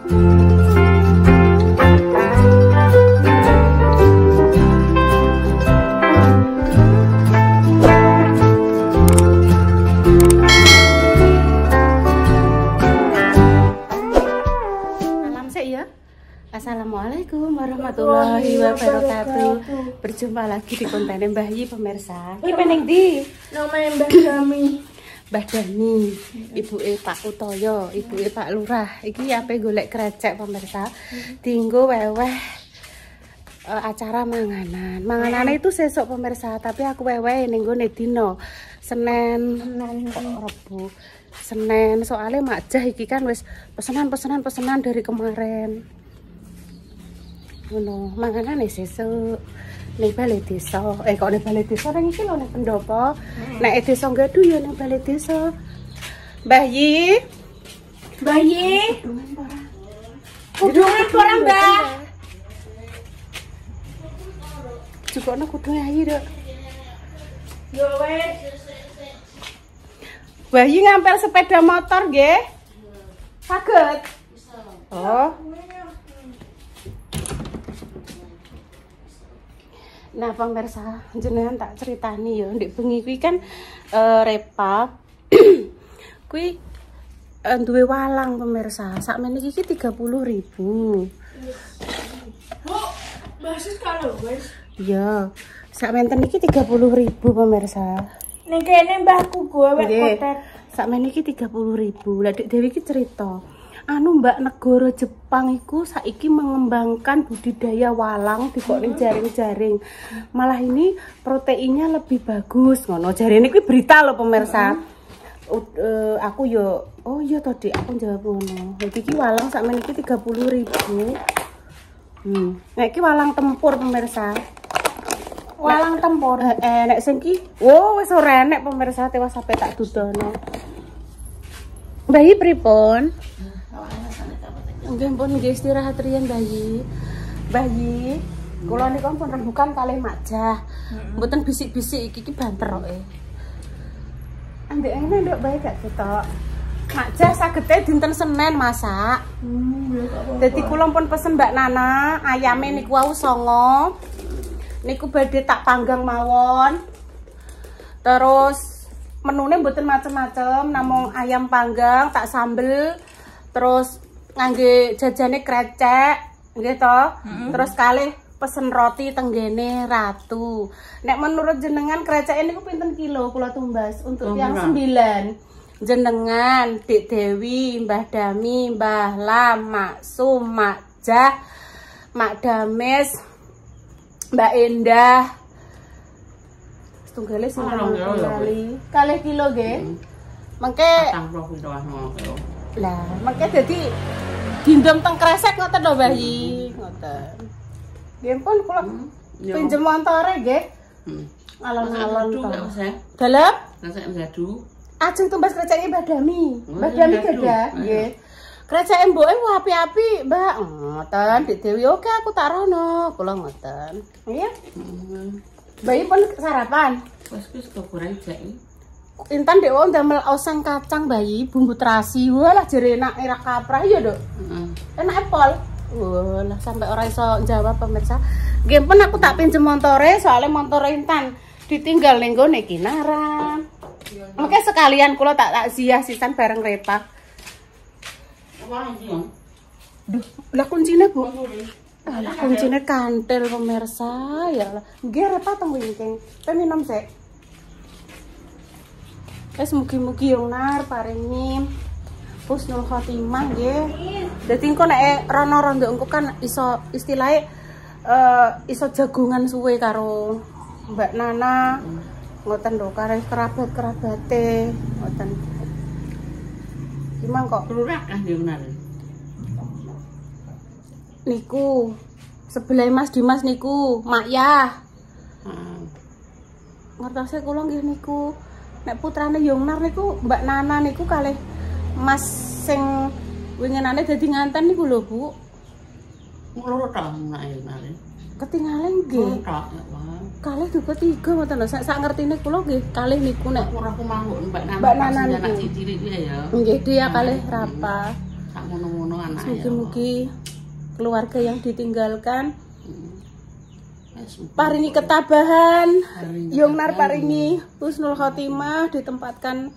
Assalamualaikum warahmatullahi wabarakatuh. Berjumpa lagi di konten Mbah Yi pemirsa. Iki peneng ndi? Namanya Mbah Dami. Mbah Dami, ibuke Pak Utoyo, ibuke Pak Lurah. Iki ape golek krecek pemirsa. Dinggo weweh acara manganan. Manganane itu sesuk pemirsa, tapi aku weweh ning nggone dino Senin kok Rebo. Senin soalnya Makjah iki kan wis pesanan dari kemarin. Ngono, manganane sesuk ning balai desa. Kok ning balai desa nang iki lho ning pendopo. Nek desa Ngadu ya ning balai desa. Mbah Yi. Mbah Yi. Kudungan ora, Mbah? Cukokno kudunge ayi, Dok. Yo wes. Mbah Yi ngampel sepeda motor nggih? Saged. Oh. Nah pemirsa, jenengan tak ceritani ya, ndek bengi kuwi kan Repa kuwi duwe walang pemirsa. Sakmene iki 30.000. Bu, basis kalau wes. Iya, sakmene iki 30.000 pemirsa. Ning kene mbahku gue wek kotet. Sakmene iki 30.000. Lah Dek Dewi iki cerita. Mbak negara Jepang iku saiki mengembangkan budidaya walang dikok ning jaring-jaring. Malah ini proteinnya lebih bagus ngono. Jarine kuwi berita loh pemirsa. Aku yo oh iya to Dik, aku jawab ngono. Iki walang sakmene iki 30.000. Nek iki walang tempur pemirsa. Walang tempur. Nek sing iki wis ora enek pemirsa tewas sampai tak dudono. Mbah Yi pripun? Nggih pun nggih istirahat riyen Mbah Yi. Mbah Yi, kula niku pun rembukan kalih Makjah. Mboten bisik-bisik iki banter kok. Ambek ngene nduk bae gak ketok. Makjah sagete dinten Senin masak. Dadi kula pun pesen Mbak Nana, ayame niku wau 9. Niku badhe tak panggang mawon. Terus menune mboten macem-macem, namung ayam panggang tak sambel. Terus ngangge jajane krecek nggih to. Terus kalih pesen roti tenggene Ratu. Nek menurut jenengan kreceke niku pinten kilo kula tumbas untuk yang 9. Jenengan, Dik Dewi, Mbah Dami, Mbah Lam, Mak Sum, Makjah, Mak Dames, Mbak Endah. Tunggale sinten kalih kilo nggih. Mengke lah, makanya jadi dindom teng kresek ngoten lho Mbah Yi, ngoten. Nggih pun kula pinjem montore nggih. Alon-alon to. Dalem? Kresek ngadu. Ajeng tumbas kreceke Mbah Dami. Mbah Dami gadah nggih. Kreceke mboke api-api, Mbak. Ngoten, Dik Dewi oke aku tak rono, kula ngoten. Nggih. Mbah Yi pun sarapan. Wis goreng jek iki. Intan dek wong ndamel oseng kacang Mbah Yi, bumbu terasi. Walah jere enak ira kaprah ya, Dok. Enak pol. Walah sampai ora iso jawab pemirsa. Nggih pun aku tak pinjem montore, soalnya montore Intan ditinggal ning gone Kinaran. Oke sekalian kula tak takziah sisan bareng Repa. Apa iki, Om? Duh, lah kuncine, Bu. Lah kuncine kantil pemirsa, ya Allah. Nggih Repa teng wingking. Ten minum sik. Mugi-mugi Yongnar paringi husnul khotimah nggih. Dadi engko nek rono rondo engko kan iso istilahnya iso jagungan suwe karo Mbak Nana. Ngoten lho karo kerabat-kerabate ngoten. Gimana kok Lurah kan Yongnar. Niku sebelah Mas Dimas niku Mak Yah. Ngertose kula nggih niku. Nek putrane Yongnar niku Mbak Nana niku kalih Mas sing winginane dadi nganten niku lho, Bu. Loro ta nek Yongnar. Ketinggalan nggih. Kalih duka 3 ngoten lho. Sak ngertine kula nggih kalih niku nek ora kumanguk Mbak Nana. Mbak Nana niku. Cilik kuwi ya. Nggih dia kalih Rapa. Sak ngono-ngono anak. Mugi-mugi keluarga yang ditinggalkan paringi ketabahan, Yongnar paringi husnul khotimah, ditempatkan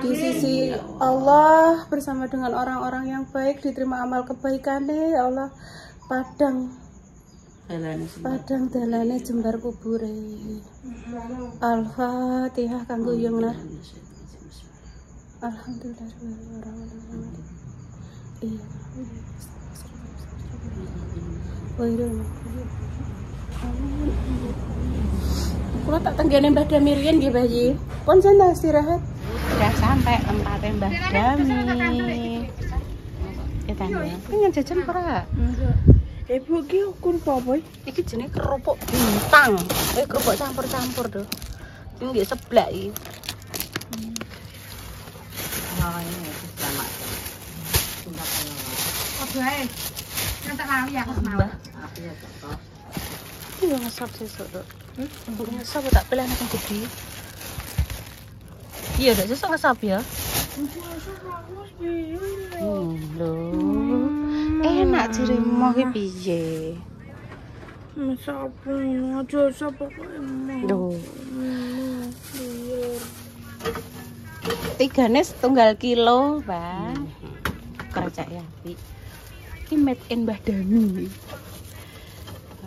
di sisi Allah bersama dengan orang-orang yang baik, diterima amal kebaikannya ya Allah. Padang dalane jembar kubure. Al-Fatihah kanggo Yongnar. Alhamdulillah. Kalau tak tenggane Mbah Dami riyen nggih Mbah Yi. Pun santai istirahat. Udah sampai tempatnya Mbah Dami. Ya tanya. Pengen jajan ora? Enggak. Ibu ki ukur apa? Iki jenenge kerupuk bintang. Kerupuk campur-campur tuh. Sing nggih seblak iki. Oh, ini sama. Oke. Nanti lali aku mau. Aku ya kok. Iya ngesop sesuk tuh. Ngesop tak pilih nang gede. Iya dak sesuk ngesop ya. Loh. Enak jerimu ki piye? Masapu aja sapa kok emang. Loh. Tigane setunggal kilo, Bang. Kerja ya, Pi. Ini made in Mbah Dami.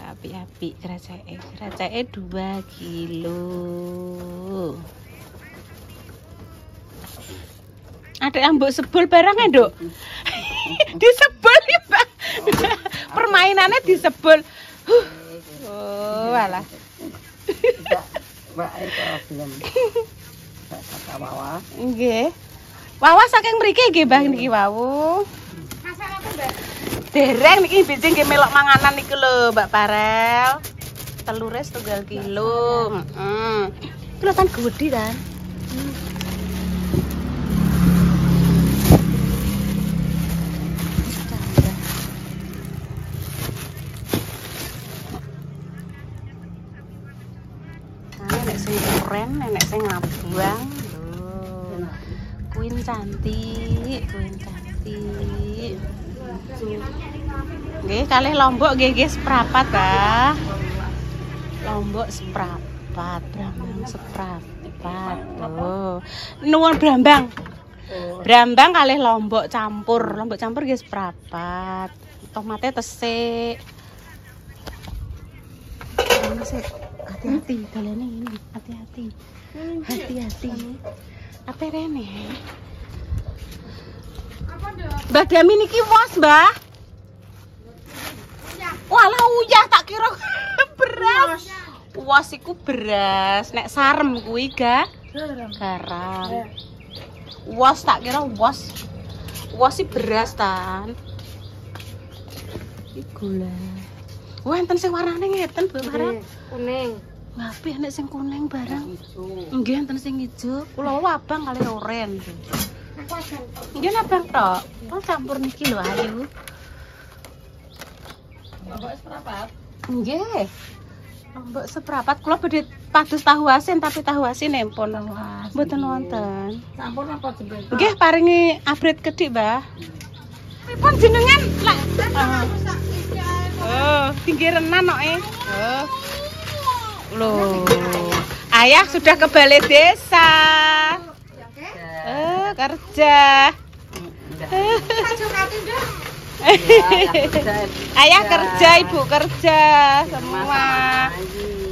Api-api keracake 2 kilo. Ada yang mbok sebul barangnya, Dok. Disebul ya, Mbak. Permainannya disebul. Oh, alah. Mbak itu belum. Kata Wawa. Nggih. Wawa saking mriki nggih, Mbah niki wau. Masak apa, Mbak? Dereng niki bijing nggih melok manganan niku lho, Mbak Parel. Telure 1 kilo. Heeh. Kelihatan gede kan? Nenek sing keren, nenek sing ngabang. Lho. Kuin cantik. Nggih, kalih lombok nggih seprapat, Kak. Lombok seprapat, Brambang seprapat. Oh. Nuwun Brambang. Brambang kalih lombok campur. Lombok campur nggih seprapat. Tomate tesik. Hati-hati, dalane ini, hati-hati. Hati-hati. Apa rene? Mbah Dami niki wos, Mbah. Walah uyah tak kira beras. Wos iku beras, nek sarem kuwi garam. Wos tak kira wos. Wos iki beras tan. Iki gula. Wah, enten sing warnane ngeten, Bu Farah. Kuning. Apih nek sing kuning barang. Nggih enten sing ijo. Kula abang kali oren. Nggih abang tok. Oh campur niki lho ayu. Lombok seprapat. Nggih. Lombok seprapat. Kula badhe padus tahu asin tapi tahu asin nempon. Mboten wonten. Campur apa jembel? Nggih paringi abrit kedhik, Mbah. Pripun jenengan? Lek oh, tinggi renan kok oh. Loh. Ayah sudah ke balai desa. Kerja. Ayah kerja, ibu kerja semua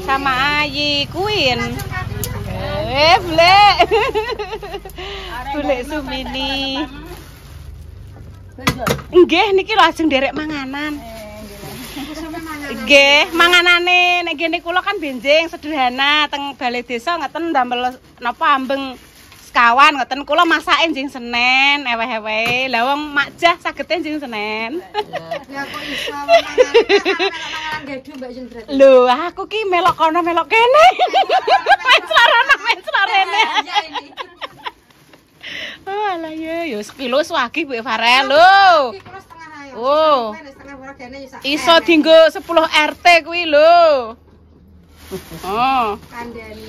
sama Ayi Queen. Bule Sumini. Nggih niki lajeng derek manganan. Nggih, manganane nek kene kula kan benjing sederhana teng balai desa ngeten ndamel napa ambeng sekawan ngeten kula masake njing Senen eweh-ewehe. Lah wong makjah sagete njing Senen. Ya kok iso mangan gedu Mbak Jendret. Lho, aku ki melok kono melok kene. Menclarene. Oh, alah ya, sekilo swagi Bu Farel lho. Oh. Iso dinggo 10 RT kuwi lho. Oh. Kandani.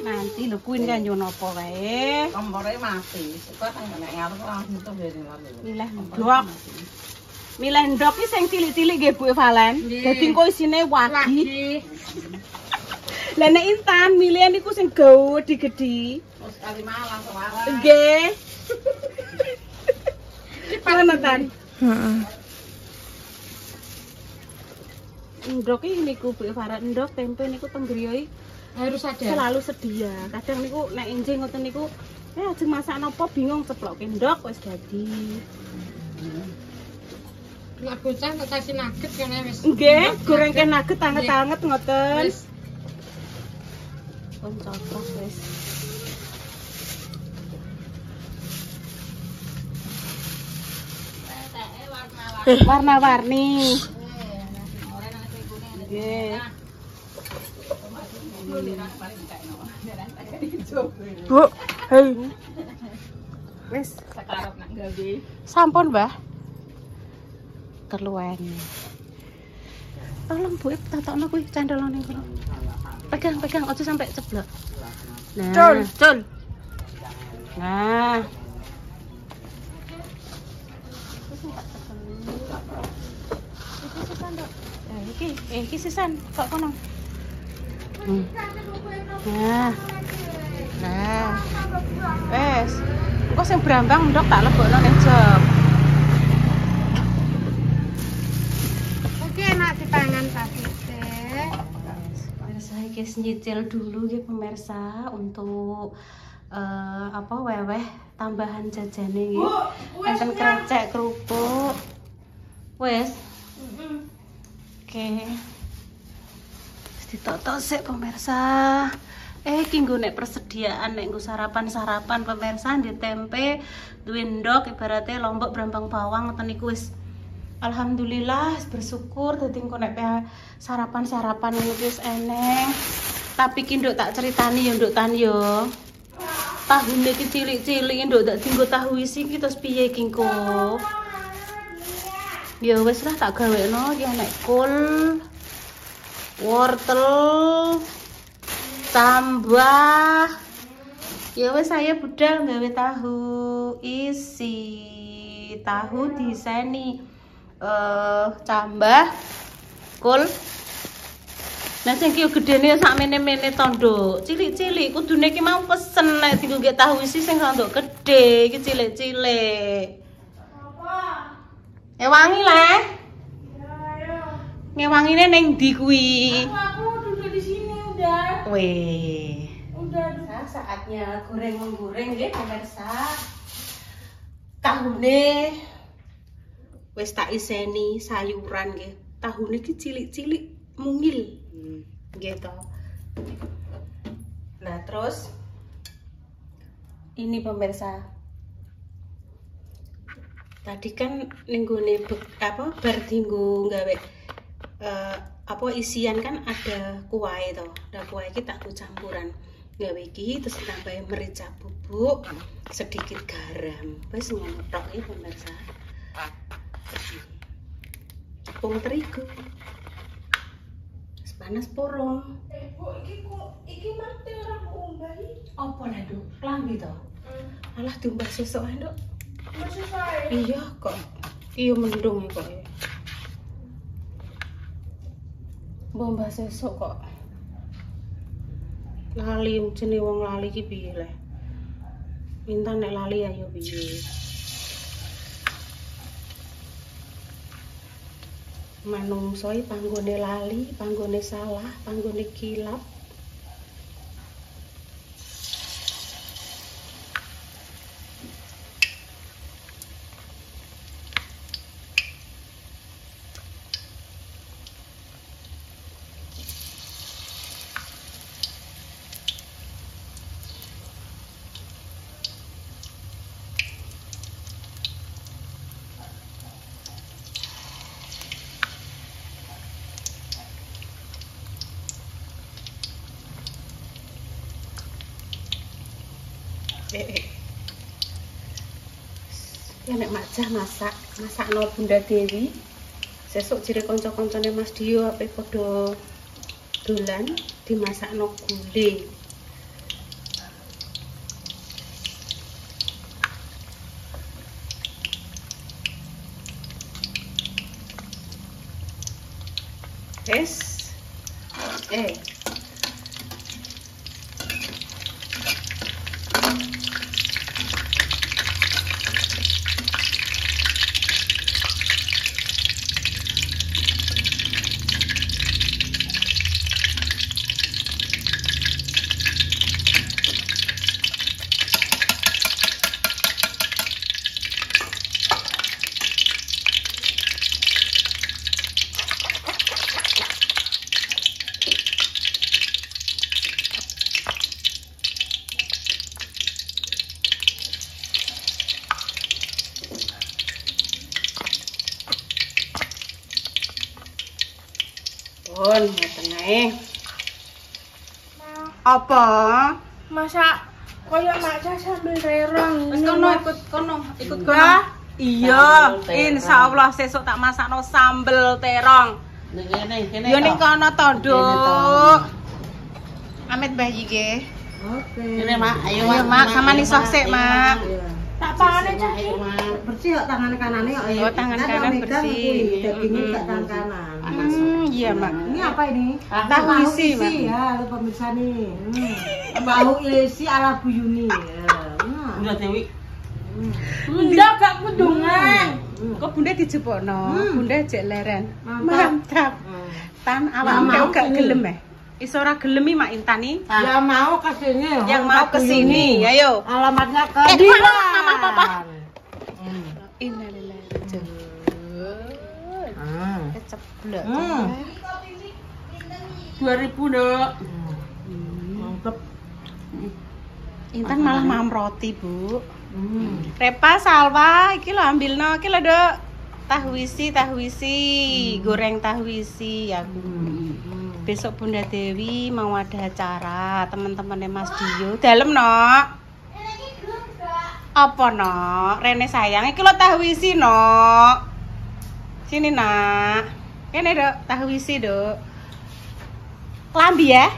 Nanti lho kuwi kan yo napa wae. Kompore mati. Kok nek ngarep langsung to ngene lho. Milih ndok. Milih ndok iki sing cilik-cilik nggih Bu Valen. Dadi engko isine wagi. Lah nek instan milihan niku sing gedhi-gedhi. Terus kali malang sewara. Nggih. Mana tan? Heeh. Ndok iki niku Bu Farah, ndok tempe niku teng griya Harus ada. selalu sedia. Kadang niku nek enjing ngoten niku ajeng masak napa bingung ceploke ndok wis dadi. Nek bocah tak kasih nugget kene wis. Nggih, gorengke nugget anget-anget ngoten. Wis. Pun cocok wis. Warna-warni. Nggih. Bu, hei. Wis Sekarep nak gawe. sampun, Mbah. Keluwen. Tolong Bu, tatokno kuwi cendolane kula. Pegang, aja sampai ceblok. Nah, cul. Nah. Iki sisan kok kono. Nah. Wes. Engko sing brambang ndok tak lebokno ning jok. Oke, enak dipangan pasti. Pemirsa iki nyicil dulu nggih pemirsa untuk weweh tambahan jajane nggih. Enten krecek kerupuk. Wes. Oke. Ditotok sik pemirsa. Iki nggo nek persediaan nek nggo sarapan-sarapan pemirsa di tempe, duwe ndok ibaratnya lombok brambang bawang ngoten niku wis alhamdulillah bersyukur dadi engko nek sarapan-sarapan niku wis eneng. Tapi ki nduk tak critani yo nduk tan yo. Tahune iki cilik-cilik nduk tak dienggo tahu isi iki terus piye ki engko. Ya wis lah tak gawekno ya nek kul wortel tambah ya wis saya budal gawe tahu isi tahu diseni tambah kul. Nah sing ki gedene sak mene-mene tondo cilik-cilik kudune ki mau pesen nek dienggo nggih tahu isi sing rondok gedhe iki cilik-cilik. Ngewangi lah. Ngewangine ning ndi kuwi? Aku duduk di sini udah. Weh. Udah. Saatnya goreng-menggoreng nggih pemirsa. Tahune wis tak iseni sayuran nggih. Tahune iki cilik-cilik mungil. Nggih to. Nah, terus ini pemirsa. Tadi kan ninggone bar dinggo gawe isian kan ada kuah to. Nah kuah iki tak campuran. Gawe iki terus tambahin merica bubuk, sedikit garam. Wis ngono tok iki pemirsa. Tepung terigu. Wis panas porong. Bu, iki mati ora umbah iki. Apa lah, Nduk? Klambi to? Alah diumbah sesuk ae, Nduk. Masih saya. Iya kok. Iya mendung kok ya. Mbah sesuk kok. Lali jenenge wong lali iki piye le? Intan nek lali ayo piye? Manungsa iki panggone lali, panggone salah, panggone kilap. Ya nek majah masakno Bunda Dewi. Sesuk jere kanca-kancane Mas Dio ape padha dolan dimasakno gulai. Pun ngeten ae. Apa? Masak koyo masak sambil terong. Wis kono ikut kono. Iya, insyaallah sesuk tak masakno sambel terong. Kene. Yo ning kono to, Nduk. Amit bayi ge. Oke. Kene, Mak. Ayo, Mak, sama nisoh sik, Mak. Tak pane cah. Bersih kok tangan kanane kok. Oh, tangan kanan bersih. Dagingnya tak tangan kanan. Iya, Mak. Ini apa ini? Tahu isi, Mak. Ya, lu pemirsa nih. Tahu isi ala Bu Yuni. Udah Dewi. Bunda gak kudungan. Kok Bunda dijupukno? Bunda jek leren. Mantap. Tan awakmu gak gelem Iso ora gelem Mak Intani. Ya mau ke sini. Yang mau ke sini, ayo. Alamatnya ke Mama Papa. Innalillahi wa inna Keceblok. 2000, Dok. Mantep. Intan malah mam roti, Bu. Repa Salwa, iki lho ambilno, iki lho, Dok. Tahu isi, goreng tahu isi ya. Besok Bunda Dewi mau ada acara, teman-temannya Mas Dio. Dalem, Nok. Apa, Nok? Rene sayang, iki lho tahu isi, Nok. Sini, Nak. Kene, Dok, tahu isi, Dok. Klambi ya.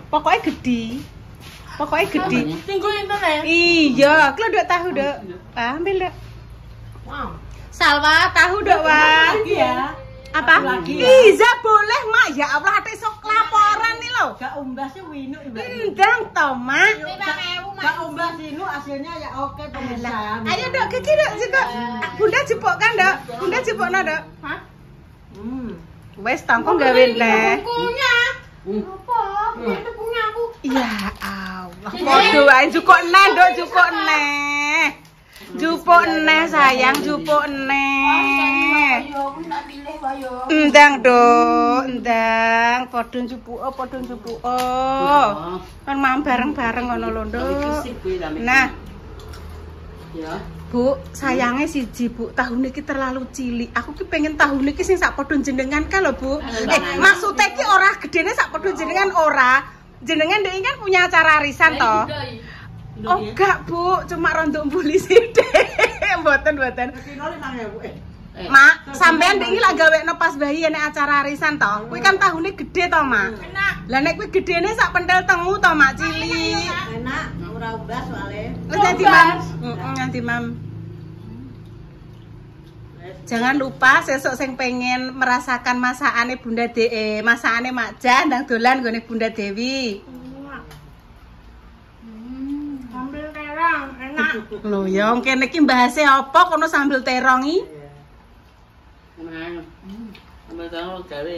Pokoknya gede. Tunggu Intan ya. Iya, iki lho, Dok, tahu, Dok. Ambil, Dok. Wow. Salwa, tahu, Dok, Wah. Lagi ya. Apa? Lagi ya? Iya boleh Mak. Ya Allah ate sok laporan nih lo. Gak umbasnya winu Mbak. Endang to Mak. Gak umbas ini hasilnya ya oke pemirsa. Ayo Dok, kiki Dok juga. Bunda jepuk kan Dok? Bunda jepukno Dok. Hah? Wes tangkong gawe neh. Bukunya. Apa? Itu punya aku. Ya Allah. Podo wae jukuk neh Dok, jukuk neh. Jupuk neh sayang, jupuk neh. Ayo, aku nak pilih wayo. Endang Dok, endang. Podo jupuk. Kan mam bareng-bareng ngono lho, Nduk. Nah, Ya. Bu, sayangnya siji Bu, tahun ini terlalu cilik. Aku ki pengen tahun ini sing sak podo jenengan kan lho, Bu. Maksudnya ki ora gedene sak podo jenengan ora. Jenengan ndek kan punya acara arisan toh. Oh enggak Bu, cuma rontok mbuli sithik. Mboten. Mak, sampean ndek iki lak gawekno pas bayi nek acara arisan toh. Kuwi kan tahune gede toh, Mak. Lah nek kuwi gedene sak pentel tengu toh, Mak cilik. Enak, ora umbas soalnya. Wis ganti, Mam. Ganti, Mam. Jangan lupa sesuk sing pengen merasakan masakane Bunda DE, masakane Mak Jan ndang dolan nggone Bunda Dewi. Sambil terong, enak. Lho ya kene iki bahase apa kono sambil terong iki? Ambil tahu gawe.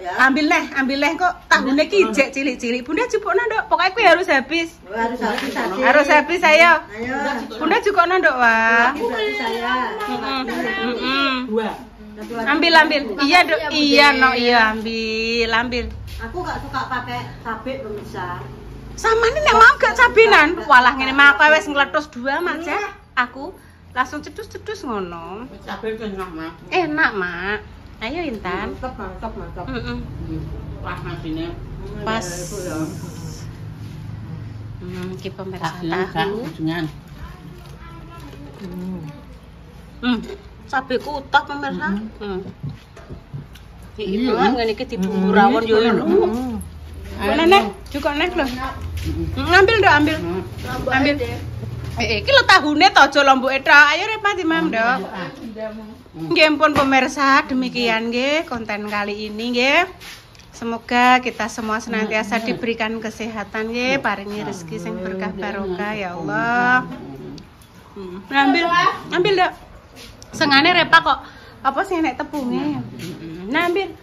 Ya. Ambil neh kok tahune iki jek cilik-cilik. Bunda jupukno, Nduk. Pokoke kuwi harus habis. Harus habis ayo. Bunda jupukno, Nduk, wah. Saya. Dua. Ambil. Iya, Nduk. Iya, no, iya ambil. Aku gak suka pakai cabai pemirsa. Sama nih nek mau gak cabenan. Walah ngene mak kowe wis ngletus dua Mak Jan. Aku langsung cedus-cedus ngono. Cabai itu enak, Mak. Enak, Mak. Ayo Intan. Mantap. Pas nasinya. Pas. Iki pemirsa tahu. Cabai kutak pemirsa. Iki ngene iki dibumbu rawon yo lho. Nenek, juga nek lho. Ngambil dok, ambil. Ambil. Iki lho tahune to aja lomboke tok. Ayo Repa dimam, Dok. Nggih pun pemirsa, demikian nggih konten kali ini nggih. Semoga kita semua senantiasa diberikan kesehatan nggih, paringi rezeki sing berkah barokah ya Allah. Ambil Dok. Sengane Repa kok apa sih nek tepunge. Nah, ambil.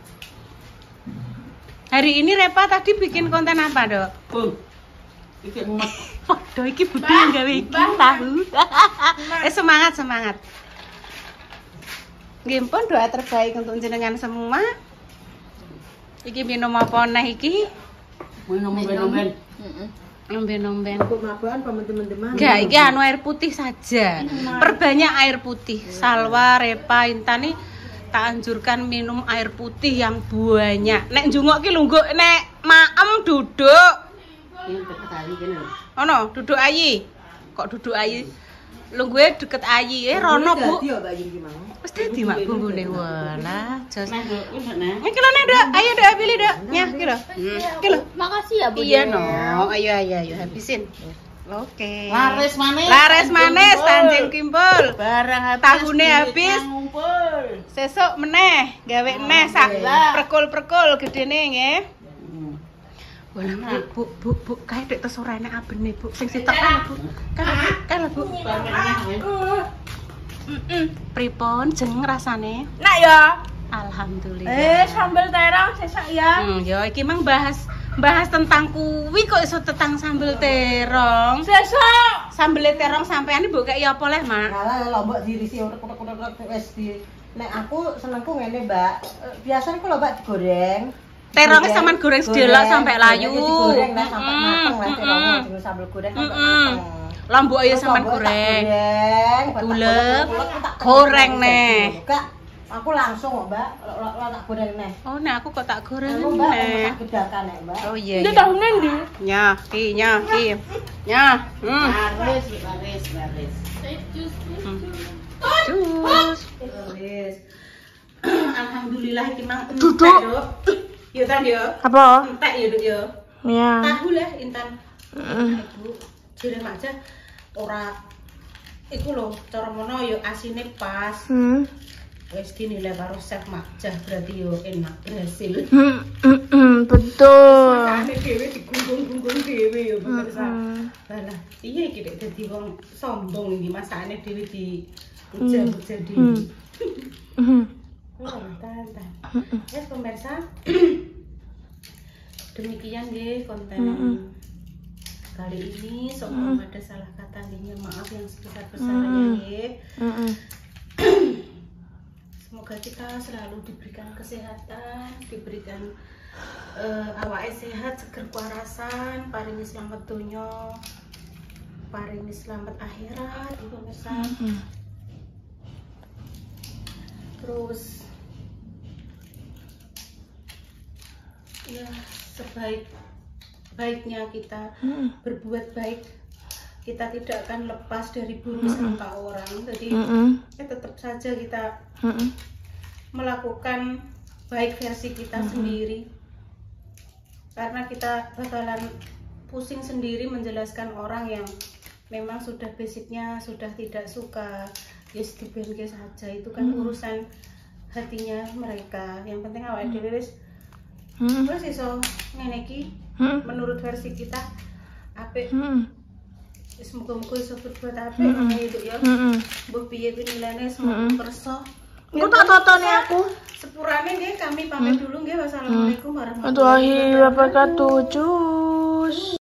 Hari ini Repa tadi bikin konten apa, Dok? Iki emak. Waduh, iki budi yang gawe iki tahu. Semangat. Nggih pun doa terbaik untuk jenengan semua. Iki minum apa neh iki? Nomben. Nomben. Mabuan teman-teman. Enggak, iki anu air putih saja. Perbanyak air putih. Salwa, Repa, Intan nih tak anjurkan minum air putih yang banyak. Nek njungok ki lungguh nek maem duduk. Ono, duduk ayi. Kok duduk ayi? Lungguhe deket ayi. Rono, Bu. Wis dadi mak bumbune. Walah, jos. Iki lho Nek, Dok. Ayo Dok, pilih Dok. Nyah, iki lho. Iki lho. Makasih ya, Bu. Iya, no. Ayo habisin. Oke. Laris manis tanjing kimpul. Barang habis. Tahune habis. Ngumpul. Sesuk meneh gawe neh sak prekul-prekul gedene nggih. Wah, Bu, kae dek tesorane abene, Bu. Sing sitok kan, Bu. Kan, Bu. Pripun jeneng rasane? Nak ya. Alhamdulillah. Sambal terong sesuk ya. Ya iki mang bahas tentang kuwi kok iso tentang sambel terong. Sesuk. Sambel terong sampean mbok kek ya apa leh, Mak? Lah lombok dirisi utek-utek wis di. Nek aku senengku ngene, Mbak. Biasanya aku lho Mbak digoreng. Terongnya sampean goreng sedelok sampai layu. Digoreng lah sampai mateng lah terongnya dengan sambal goreng sampai mateng. Lombok aja sampean goreng. Tulek. Goreng neh. Kak, aku langsung Mbak, lo tak goreng neh. Oh, nek aku kok tak goreng Aku Mbak neh. gedakan nek Mbak. Oh iya. Dia tahune ndi? Nyah, ki. Nyah. Laris. Jus. Laris. Alhamdulillah iki mang Duduk. Yo tan yo. Apa? Entek yo, Duk yo. Ya. Tahu lah Intan. Ibu, jere aja ora iku lho cara mono yo asine pas. Wis dinilai karo chef Makjah berarti yo enak berhasil. Betul. Makane dhewe digunggung-gunggung dhewe yo pemirsa. Lah iya iki dek dadi wong sombong iki masakane dhewe di ujar-ujar dhewe. Tan. Ya pemirsa. Demikian nggih konten kali ini. Semoga ada salah kata nggih, maaf yang sebesar-besarnya nggih. Semoga kita selalu diberikan kesehatan, diberikan awake sehat, seger kuarasan, paringi selamat donya, paringi selamat akhirat, pemirsa. Terus ya sebaik-baiknya kita berbuat baik, kita tidak akan lepas dari bumi sangka orang. Jadi tetap saja kita melakukan baik versi kita sendiri, karena kita bakalan pusing sendiri menjelaskan orang yang memang sudah basicnya sudah tidak suka. Yes, dibengke saja, itu kan urusan hatinya mereka. Yang penting awake dhewe wis iso ngene iki menurut versi kita apik. Semoga-moga iso berbuat apik ngono ya. Mbok piye nilainya semoga kersa. Engko tak totone aku. Sepurane nggih kami pamit dulu nggih. Wassalamualaikum warahmatullahi Wabarakatuh. Cus.